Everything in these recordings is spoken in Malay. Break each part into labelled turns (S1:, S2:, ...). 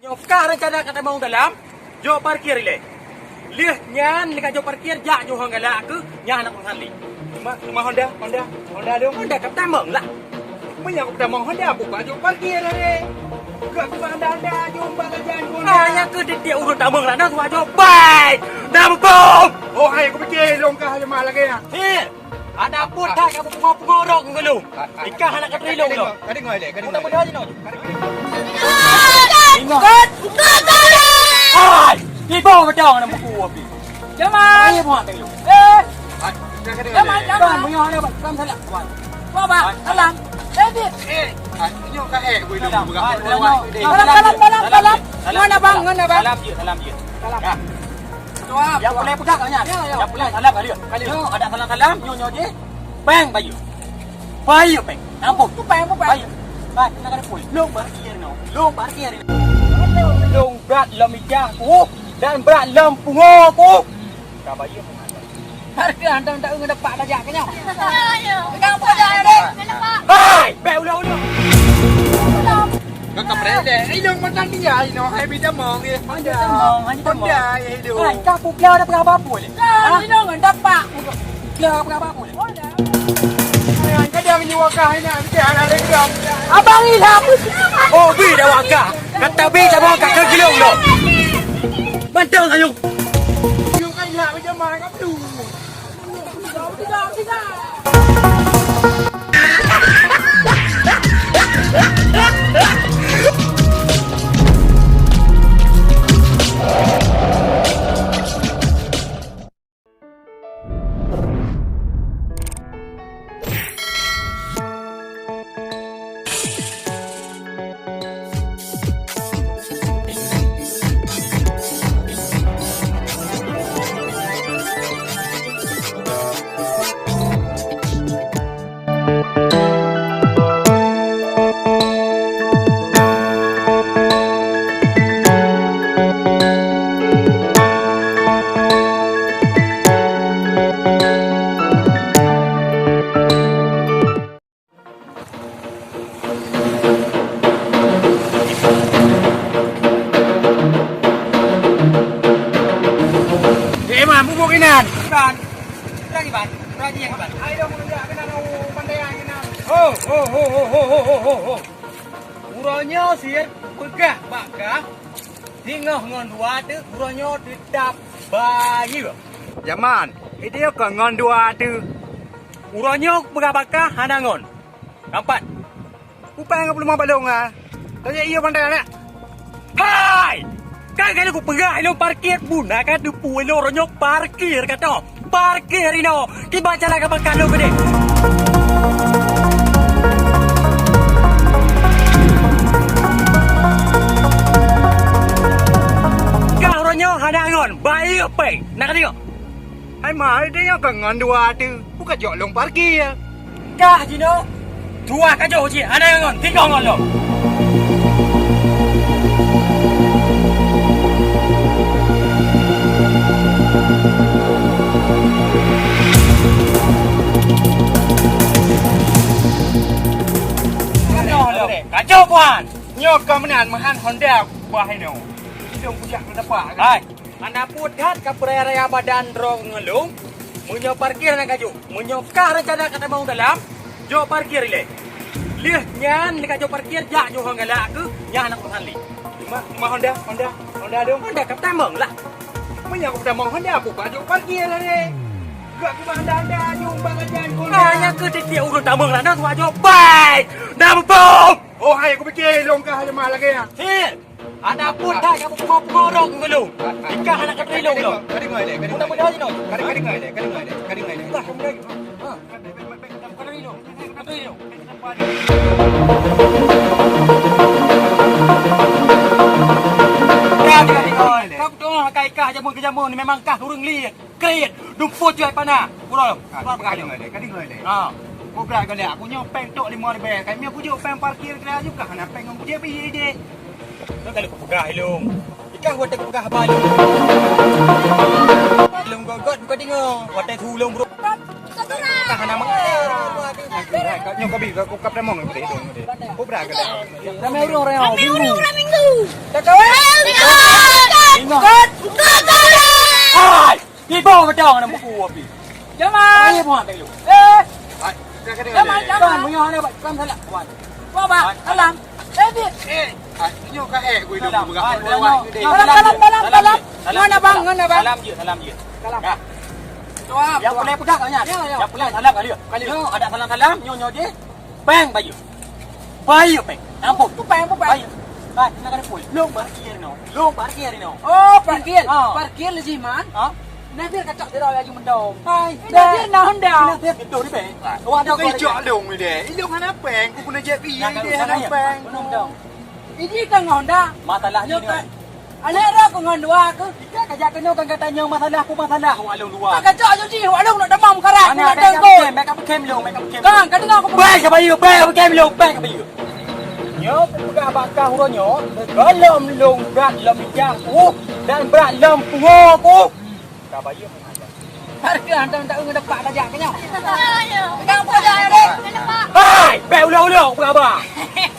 S1: Nyokah rencana kata mau dalam, jo parkir ile. Lihat nyan dekat jo parkir jak jo hang galak ke, nyan nak menghali.
S2: Rumah Honda dong.
S1: Honda kat tamang lah.
S2: Punya aku mau Honda buka jo parkir ni. Buka aku Honda jom bagajan Honda.
S1: Hanya ke dia urut tamang lah, nak tuah jo baik. Dah betul.
S2: Oh, hai aku pergi longkah je mah lagi ya.
S1: Hei, ada pun tak kamu pengorok ngelu. Ikah anak kat rilong lo.
S2: Kadang ngoi le, kadang
S1: Mudah
S2: ngoi.
S1: mudahan je no.
S3: Ingat.
S1: Hai, ibu betul nak buku api.
S3: Jamal.
S1: Ayo buat tengok.
S2: Kadang
S3: Jamal,
S2: ngoi.
S3: Jamal.
S1: Kan menyo ada kan salah kuat.
S3: Baba, salam. Edit.
S2: Nyo ka aku hidup buka.
S3: Salam. Mana bang? Mana bang?
S1: Salam je, salam je. Ya.
S3: Jawab.
S1: Yang boleh pegang kan? Yang boleh salam kali. Nyo ada salam-salam, nyo je. Peng bayu. Bayu peng. Ampun.
S3: Tu payah,
S1: Bayu. Baik, nak ada pul. Long parkir no. Long parkir. Long berat lem ijang ku dan berat lem pungo ku. Ka bayu pun ada.
S3: Harga anda tak dapat dajak kenyang. Pegang pada dek.
S1: Hai, beu ulo.
S2: Kakak berada. Ilong macam dia, no. Hai bida mong ye.
S1: Honda
S2: ye hidup.
S1: Hai, ka pu plau dah pegang apa le?
S3: Ini dong dapat.
S1: Plau pegang apa le?
S2: Kadang nyo ka ina, dia ada legam.
S3: Abang Ilham.
S1: Oh, bi dah waka. Kata bi sama ka ke gilong lo. Bantang sayung.
S2: Nyo ka ina macam mana kau tu?
S3: Tidak.
S2: Bubukinan.
S1: Ban. Lagi ban. Lagi yang ban.
S2: Ayo menunjuk kena pantai kena.
S1: Uronyo sir pegah bakah. Tingah ngon dua tu uronyo tetap bayi.
S2: Zaman, itu kau ngon dua tu.
S1: Uronyo pegah bakah hanangon. Nampak?
S2: Upang aku belum balong ah. Tanya iya pantai nak.
S1: Hai! Kan kalau aku pegah ilo parkir buna kan dupu ilo uronyo parkir kata. Parkir ino. Kiba cara ka bakah lo gede. Uronyo hanangon bayi apa? Nak tengok.
S2: Hai mah dia kau ngon dua tu. Bukan jok long parkir.
S1: Kah Jino? Dua ka jauh je. Hanangon, tiga ngon lo. Kacau puan.
S2: Nyo kau menan mahan Honda buah ini. Hidung pucat kena dapat.
S1: Hai, anda putat ke raya badan rong ngelung. Munyo parkir nak kaju. Munyo kah rencana kata mau dalam, jo parkir ile. Lihat nyan dekat jo parkir jak jo hang galak ke, nyan nak menghali.
S2: Rumah Honda dong.
S1: Honda kat tamang lah.
S2: Punya aku mau Honda buka jo parkir ni. Gak aku Honda jom bagajan Honda.
S1: Hanya ke dia urut tamang lah, nak tuah jo baik. Dah betul.
S2: Oh, hai aku pergi longkah je mah lagi ya.
S1: Hei, ada pun tak kamu pengorok ngelu. Ikah anak kat rilong lo.
S2: Kadang ngoi le,
S1: Mudah mudahan je no.
S2: Kadang ngoi le.
S1: Dah, kamu lagi. Kat rilong. Kat rilong. Kau tu kai kah jamu ni memang kah urung li. Kreat, dumput je pana. Pulau.
S2: Kadang ngoi le.
S1: Ah.
S2: Aku berat kau aku nyo peng tok 5 ribu. Kami aku jo peng parkir kena juga kana peng aku je pi je.
S1: Tu kalau pegah ilung. Ikah watai pegah balu. Ilung gogot buka tengok. Watai thulung bro. Kah nak mengalir.
S2: Kau nyo kau bi kau kap remong kau itu. Aku berat kau.
S3: Ramai orang. Tak kau.
S1: ke dong nak buku api.
S3: Jangan.
S1: Ai buat dulu.
S2: Ai, kena
S3: Jangan,
S2: deh.
S3: jangan.
S1: Tuan munyo ana kan salah buat.
S3: Wah, Pak. Dalam. Dia.
S2: Ai, nyo ka gue dong
S1: Dalam.
S2: bukan lewat gede.
S3: Dalam. Mana bang? Mana bang?
S1: Salam je.
S3: Dalam.
S1: Ya.
S3: Tuan.
S1: Yang boleh pedak katnya. Yang boleh salam kali. Nyo ada salam-salam, nyo je. Peng baju. Baju peng. Ampun.
S3: Pupeng.
S1: Baju. Hai, nak ada pul. Long parkir no. Long parkir no.
S3: Oh, parkir.
S1: Ah.
S3: Parkir le jiman.
S1: Ha?
S3: Nafir kacak dia dah lagi mendom.
S1: Hai.
S3: Nafir nah hendak.
S1: Nak dia gedor ni peng. Oh ada
S2: Kau ijak dong ni deh. Ini mana peng? Ku guna jet pi dia hana peng.
S1: Belum dong.
S3: Ini kan honda.
S1: Masalah ni.
S3: Anak ra ko ngan dua ke.
S1: Kita kajak kena kan katanya masalah aku masalah awak long luar.
S3: Tak kacak je ji, awak long nak demam karat.
S1: Mana
S3: Nak
S1: ada
S3: tengok.
S1: make up kem long, make up kem.
S3: Kan, kau dengar aku.
S1: Baik ke bayu, baik ke kem long, baik ke bayu. Nyo pegang bakar huronyo, dalam long berat lom jaku dan berat lom puhoku. Ka bayu mengajar.
S3: Harga hantar ngedepak dajak ke nyau. Pegang apa dah dek?
S1: Hai, baik ulang-ulang berapa?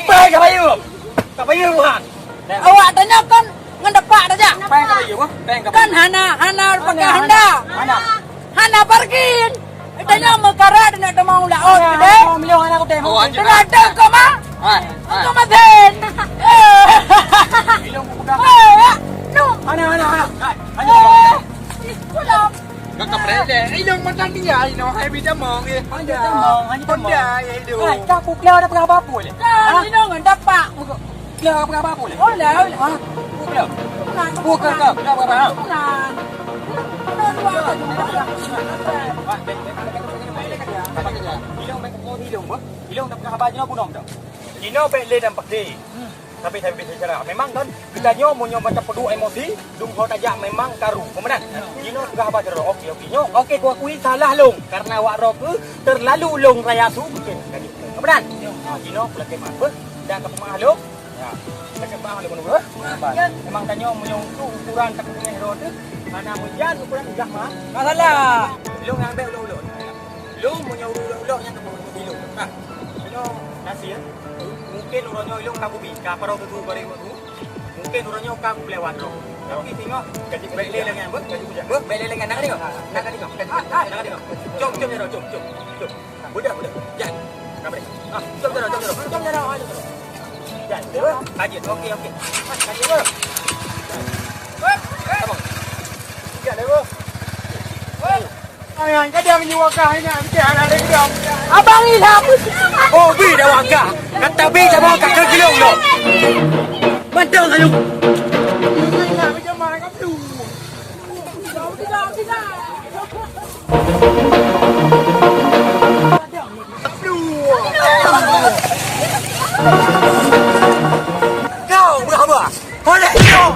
S1: Baik ke bayu. Ka bayu bukan.
S3: Awak tanya kan ngedepak dajak.
S1: Baik ke bayu, baik ke
S3: Kan Hana pakai Honda.
S1: Mana?
S3: Hana parkir. Tanya mekarat nak demam laut dek.
S1: Oh, milion anak aku temu.
S3: Tengah ada kau mah.
S2: Hai,
S3: Kau maten.
S1: Milion aku pegang.
S3: No.
S1: Mana?
S3: Pulang.
S2: kau kapret deh. Ini dong makan dia. Ini hai bi jamong ni.
S1: Hanya temong.
S2: Honda ya itu.
S1: Hai, kapu kelao dah pegang apa boleh?
S3: Kan ini ngedepak.
S1: Kelao pegang apa boleh?
S3: Oh lah.
S1: Ha? Kelao. Bukan kau, kelao berapa? Ha?
S3: Bukan.
S1: Ilong nak khabar je aku nom dah. Dino pe le dan pakde. Tapi saya bisa cara memang kan kita nyo munyo baca pedu emosi, dung kau tajak memang karu. Kemudian Dino khabar jero okey nyo. Okey ku akui salah long karena awak ro tu terlalu long raya tu mungkin kan. Kemudian Dino pelake apa? Dan ke pemah lo. Ya. Pelake pemah lo kono. Memang tanyo munyo tu ukuran tak punya ro tu. Mana hujan ukuran udah mah.
S3: Masalah.
S1: Ilong yang be ulo-ulo. Ilong munyo ulo-ulo yang ke ilong. Ha. Ilong nasi ya. Mungkin uronyo ilong kamu bika parau tu goreng tu. Mungkin uronyo kamu lewat lo. Kalau kita tengok gaji bele lengan ber, gaji hujan. Ber bele lengan nak tengok. Nak tengok. Nak tengok. Jom jero jom. Budak. Jangan. Kabre. Jom jero. Ayo. Jangan. Ber. Kaji. Okey. Kaji ber. Ya, ber. Ayah, kau dah menyuakan ini, macam mana lagi dong?
S3: Abang hilang.
S1: Oh, bi dah waka. Kata bi dah waka ke kilong lo. Betul lalu.
S2: Macam mana kau tu?
S3: Tidak.
S1: Kau berapa? Boleh kau.